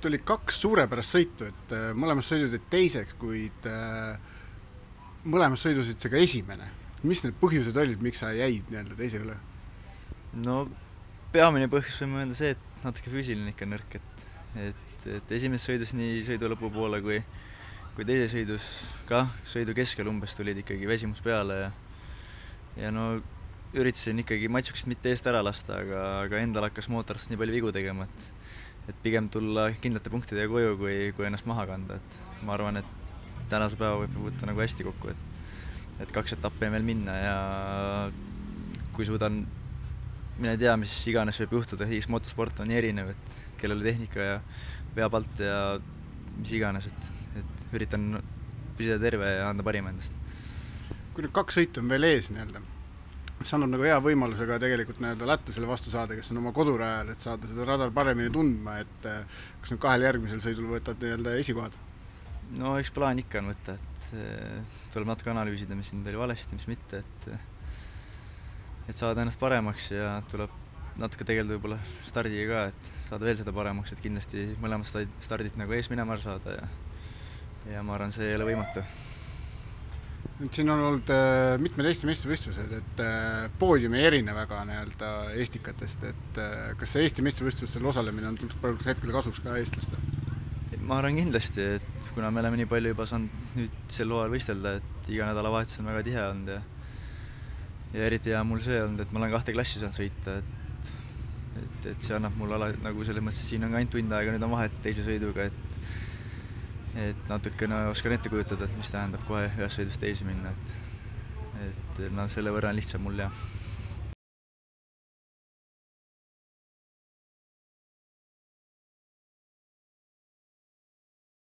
oli 2 suurepärast sõitu, et mõlemas sõidud teiseks, kuid mõlemas sõidusid see ka esimene. Mis need põhjused olid, miks sa jäid nii-öelda teise üle? No peamine põhjus võime öelda see, et natuke füüsiline ikka nõrk, et esimeses sõidus nii sõidu lõpu poole kui teise sõidus ka sõidu keskel umbes tulid ikkagi väsimus peale ja no üritasin ikkagi matsukest mitte eest ära lasta, aga endal hakkas mootorist nii palju vigu tegema, et pigem tulla kindlate punktidega koju, kui ennast maha kanda, et ma arvan, et tänase päeva võib võtta nagu hästi kokku, et 2 etappi on veel minna ja kui suudan, mine tea, mis iganes võib juhtuda, motosport on nii erinev, et kellel tehnika ja veab alt ja mis iganes, et üritan püsida terve ja anda parima endast. Kui nüüd 2 sõitu on veel ees nii-öelda, see annab nagu hea võimalusega tegelikult nii-öelda lätlasele vastu saada, kes on oma kodurajal, et saada seda radar paremini tundma, et kas nüüd 2 järgmisel sõidul võtad nii-öelda esikohad? No eks plaan ikka on võtta, et tuleb natuke analüüsida, mis siin oli valesti, mis mitte, et saada ennast paremaks ja tuleb natuke tegeleda võib-olla stardiga ka, et saada veel seda paremaks, et kindlasti mõlemad stardid nagu ees minema saada ja ma arvan, see ei ole võimatu. Nüüd siin on olnud mitmed Eesti meistrivõistlused, et poodium ei erine väga nii-öelda eestikatest, et kas see Eesti meistrivõistlustel osalemine on tulnud praegu hetkel kasuks ka eestlastel? Ma arvan kindlasti, et kuna me oleme nii palju juba saanud nüüd sel hooajal võistelda, et iga nädalavahetus on väga tihe olnud ja eriti hea mul see olnud, et ma olen 2 klassi saanud sõita, et see annab mulle nagu selles mõttes, siin on ka ainult tund aega, nüüd on vahet teise sõiduga, et natukene oskan ette kujutada, et mis tähendab kohe ühest sõidust teise minna, et selle võrra on lihtsam mul jah.